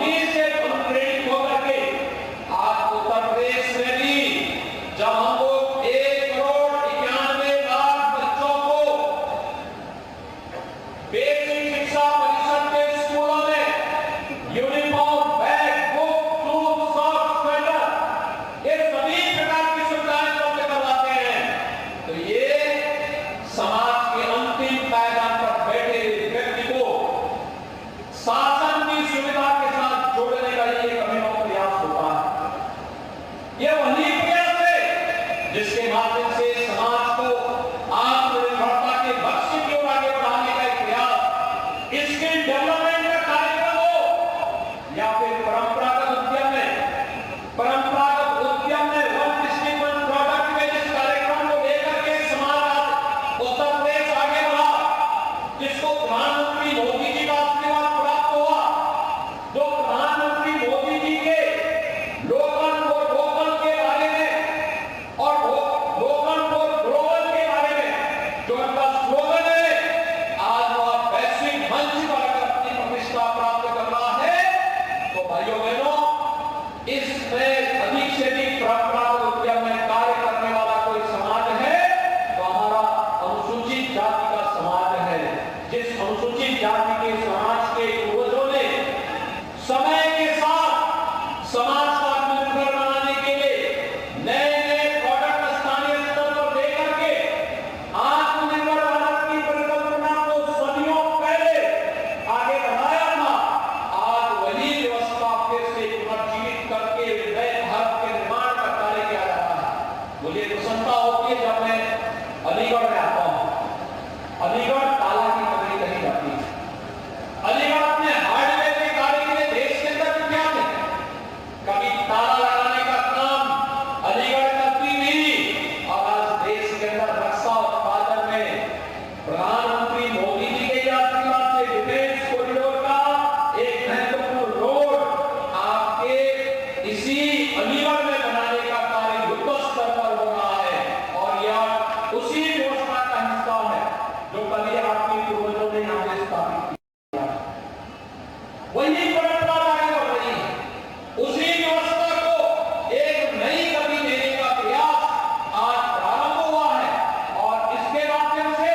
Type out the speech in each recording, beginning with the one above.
उन्हीं से अनुप्रेरित होकर के आज उत्तर प्रदेश में भी जब हम लोग 1,91,00,000 बच्चों को बेसिक शिक्षा परिषद के स्कूलों में uniform, bag, book, shoes, socks, sweater, ये सभी प्रकार की सुविधाएं उपलब्ध करवाते हैं, तो ये समाज के अंतिम पायदान पर बैठे व्यक्ति को शासन की सुविधा के साथ जोड़ने का ये अभिनव प्रयास होता है। ये वही प्रयास है जिसके माध्यम से समाज को आत्मनिर्भरता के लक्ष्य की ओर आगे बढ़ाने का एक प्रयास, स्किल डेवलपमेंट का कार्यक्रम हो या फिर परंपरागत उद्यम में वन डिस्ट्रिक्ट वन प्रोडक्ट में जिस कार्यक्रम को लेकर के समाज उत्तर प्रदेश आगे बढ़ा, जिसको प्रधानमंत्री मोदी जी का आशीर्वाद प्राप्त हुआ, जो प्रधानमंत्री मोदी जी के लोकल फॉर वोकल के बारे में और लोकल फॉर ग्लोबल के बारे में जो उनका स्लोगन है, आज वह वैश्विक मंच पर अपनी प्रतिष्ठा प्राप्त कर रहा है, तो भाइयों बहनों, इसमें अधिक से अधिक परंपरागत उद्यम में कार्य करने वाला कोई समाज है तो हमारा अनुसूचित जाति का समाज है। जिस अनुसूचित जाति के समाज के पूर्वजों ने समय के साथ समाज को आत्मनिर्भर बनाने के लिए नए नए प्रोडक्ट स्थानीय स्तर पर लेकर के आत्मनिर्भर भारत की परिकल्पना को सदियों पहले आगे बढ़ाया था, आज वही व्यवस्था फिर से पुनर्जीवित करके नए भारत के निर्माण का कार्य किया जा रहा है। मुझे प्रसन्नता होती है जब मैं अलीगढ़ में आता हूँ। अलीगढ़ ताला की कमी कही जाती है। अलीगढ़ अपने हार्डवेयर के कार्य के लिए देश के अंदर विख्यात है। कभी ताला लगाने का काम अलीगढ़ करती नहीं, और आज देश के अंदर रक्षा उत्पादन में प्रधानमंत्री मोदी जी के आशीर्वाद से डिफेंस कॉरिडोर का एक महत्वपूर्ण रोड आपके इसी अलीगढ़ में बनाने का कार्य युद्ध स्तर पर हो रहा है, और यह उसी व्यवस्था का हिस्सा है जो कभी आपके पूर्वजों ने यहाँ पे स्थापित किया। वही परंपरा आगे बढ़ रही है, उसी व्यवस्था को एक नई गति देने का प्रयास आज प्रारंभ हुआ है, और इसके माध्यम से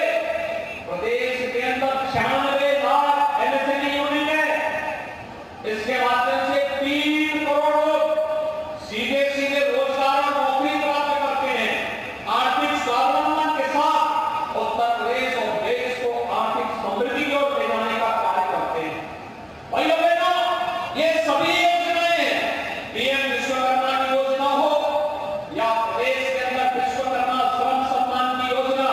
प्रदेश के अंदर 96 लाख MSME यूनिट है। इसके माध्यम से 3 करोड़ लोग सीधे सीधे रोजगार और नौकरी प्राप्त करते हैं। आर्थिक स्वावलंबन के साथ उत्तर प्रदेश और देश को आर्थिक समृद्धि की ओर ले जाने का कार्य करते हैं। भाइयों बहनों, ये सभी योजनाएं हैं, पीएम विश्वकर्मा की योजना हो या प्रदेश के अंदर विश्वकर्मा श्रम सम्मान की योजना,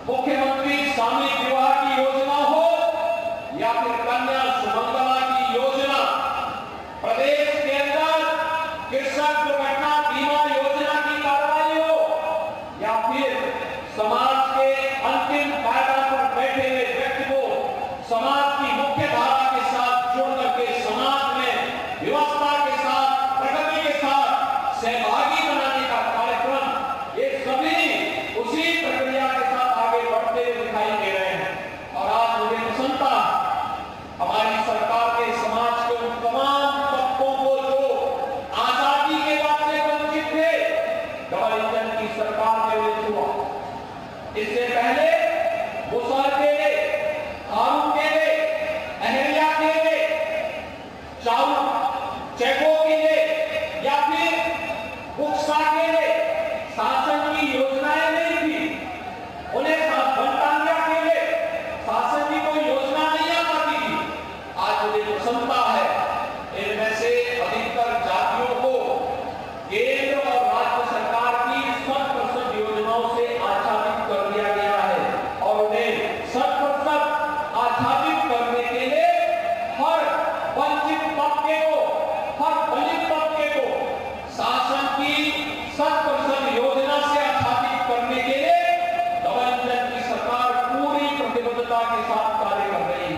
मुख्यमंत्री सामूहिक विवाह की योजना हो या फिर कन्या सुमंगला की योजना, प्रदेश के अंदर कृषक दुर्घटना बीमा योजना की कार्रवाई हो या फिर समाज के अंतिम पायदान पर बैठे हुए व्यक्ति को समाज की मुख्य धारा के साथ जोड़ करके समाज में व्यवस्था के साथ, प्रगति के साथ सहभागी बनाने का कार्यक्रम, ये सभी उसी प्रक्रिया के साथ आगे बढ़ते हुए दिखाई दे रहे हैं। और आज मुझे प्रसन्नता हमारी सरकार के समाज के उन तमाम तबकों को जो आजादी के बाद से वंचित थे, डबल इंजन की सरकार में हुआ। इससे पहले मुसहर केले, हारून केले, अहल्या केले, चारू चेको केले या फिर बुक्सा केले शासन की योजनाएं नहीं थी। उन्हें बनटांगा केले शासन की कोई योजना नहीं आ पाती थी। आज मुझे प्रसन्नता है, इनमें से अधिकतर जातियों को केंद्र और राज्य सरकार की 100% योजनाओं से आच्छादित कर दिया गया है, और उन्हें 100% आच्छादित करने के लिए हर वंचित तबके को, हर दलित तबके को शासन की 100% योजना से आच्छादित करने के लिए डबल इंजन की सरकार पूरी प्रतिबद्धता के साथ कार्य कर रही है।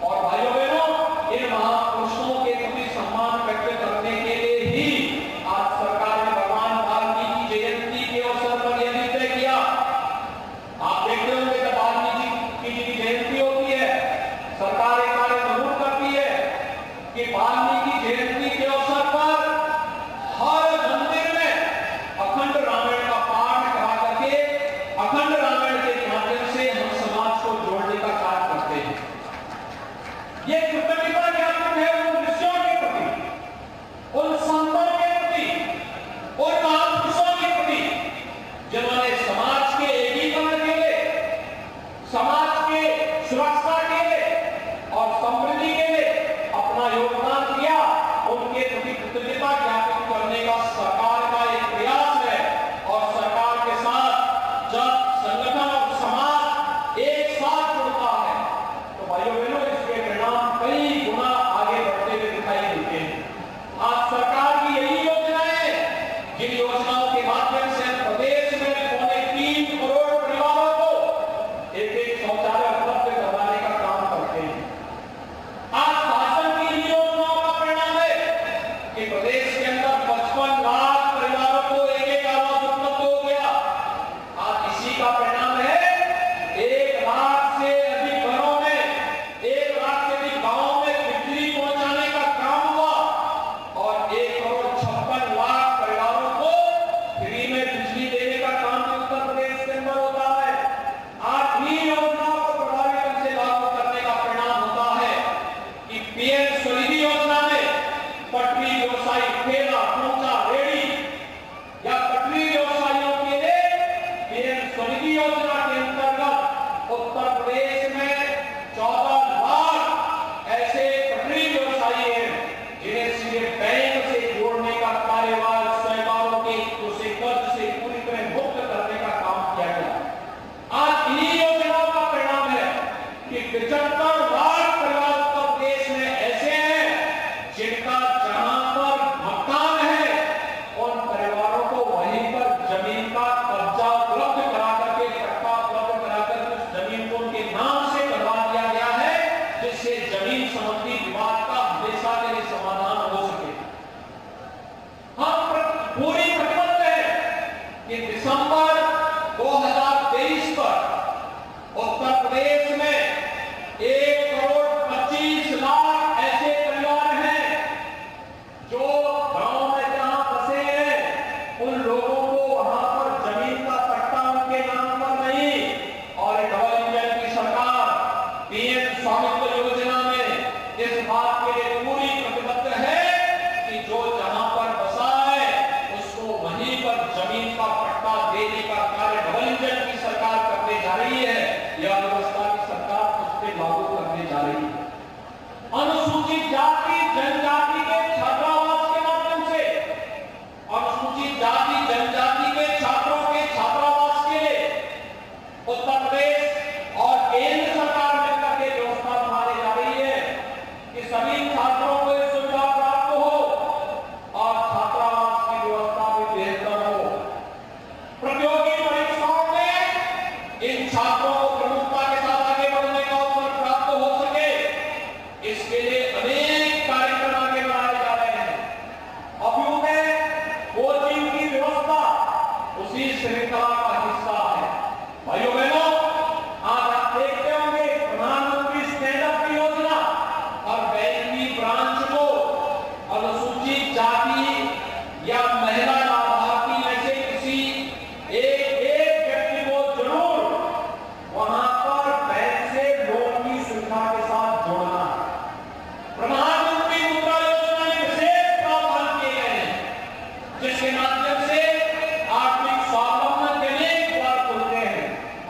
और भाइयों बहनों, इन महापुरुषों के प्रति सम्मान व्यक्त करने के लिए ही आज सरकार ने भगवान वाल्मीकि की जयंती के अवसर पर यह निर्णय किया। आप देखते होंगे जब वाल्मीकि की जयंती होती है, सरकार एक कार्य जरूर करती है कि वाल्मीकि जयंती के अवसर पर हर मंदिर में अखंड रामायण का पाठ करा करके अखंड रामायण के माध्यम से हम समाज को जोड़ने का कार्य करते हैं। ये कृतज्ञता ज्ञापन है उन ऋषियों के प्रति, उन संतों के प्रति, उन महापुरुषों के प्रति जिन्होंने समाज के एकीकरण के लिए, समाज के सुरक्षा के लिए और समृद्धि के लिए अपना योगदान दिया। उनके प्रति कृतज्ञता ज्ञापित करने का सरकार का एक प्रयास है और सरकार के साथ जब संगठन और समाज एक साथ जुड़ता है तो भाइयों बहनों इसके परिणाम कई गुना आगे बढ़ते हुए दिखाई देते हैं। आज सरकार की यही योजनाएं हैं जिन योजनाओं के माध्यम से प्रदेश में 3.25 करोड़ परिवारों को एक शौचालय उपलब्ध करवाने का काम करते हैं। आज शासन की योजनाओं का परिणाम है कि प्रदेश के अंदर 55 लाख परिवारों को एक आवास उपलब्ध हो गया। आज इसी का परिणाम है 1 लाख से अधिक घरों में, 1 लाख से अधिक गांवों में बिजली पहुंचाने का काम हुआ और 1 करोड़ 56 लाख परिवारों को फ्री में बिजली देने का काम उत्तर प्रदेश के अंदर होता है। आज भी योजनाओं को प्रभावी ढंग से लागू करने का परिणाम होता है कि पीएम स्वनिधि योजना में पटरी व्यवसायी, ठेला, पोंचा, रेहड़ी या पटरी व्यवसायियों के लिए पीएम स्वनिधि योजना के अंतर्गत उत्तर प्रदेश में 14 लाख ऐसे पटरी व्यवसायी हैं जिन्हें सीधे बैंक से जोड़ने का कार्यभार सरकारों के उसे कर्ज से पूरी तरह मुक्त करने का काम किया गया। आज इन्हीं योजनाओं का परिणाम है कि 75 लाख परिवार उत्तर प्रदेश में ऐसे हैं जिनका जहां पर मकान है उन परिवारों को वहीं पर जमीन का कब्जा उपलब्ध करा करके, पट्टा उपलब्ध कराकर उस जमीन को उनके नाम से करवा दिया गया है जिससे जमीन संबंधी विवाद का हमेशा के लिए समाधान हो सके। हम पूरी प्रतिबद्ध है कि दिसंबर 2023 तक उत्तर प्रदेश में 1 करोड़ 25 लाख ऐसे परिवार हैं जो गांव में जहां बसे हैं उन लोगों को वहां पर जमीन का पट्टा उनके नाम पर नहीं और डबल इंजन की सरकार पीएम स्वामित्व योजना में इस बात के लिए पूरी प्रतिबद्ध है कि जो जहां पर बसा है उसको वहीं पर जमीन का पट्टा देने का कार्य डबल इंजन की सरकार करने जा रही है। यह व्यवस्था की सरकार उस पर लागू करने जा रही है। अनुसूचित जाति जनजाति के छात्रावास के माध्यम से, अनुसूचित जाति जनजाति के छात्रों के छात्रावास के लिए उत्तर प्रदेश और केंद्र सरकार मिलकर के व्यवस्था बनाने जा रही है कि सभी छात्रों को यह सुविधा प्राप्त हो और छात्रावास की व्यवस्था भी बेहतर हो। प्रतियोगी परीक्षाओं में इन छात्रों को प्रमुखता के साथ आगे बढ़ने का अवसर प्राप्त हो सके, इसके लिए अनेक कार्यक्रम आगे बढ़ाए जा रहे हैं। अभ्युदय कोचिंग की व्यवस्था उसी श्रृंखला का हिस्सा है। भाइयों बहनों, आज आप देखते होंगे प्रधानमंत्री स्टैंड अप की योजना और बैंक की ब्रांच को अनुसूचित जाति या महिला लाभार्थी में से किसी एक व्यक्ति को जरूर वहां पर बैंक से लोन की सुविधा के साथ जोड़ना है। प्रधानमंत्री मुद्रा योजना में विशेष प्रावधान किए गए हैं जिसके माध्यम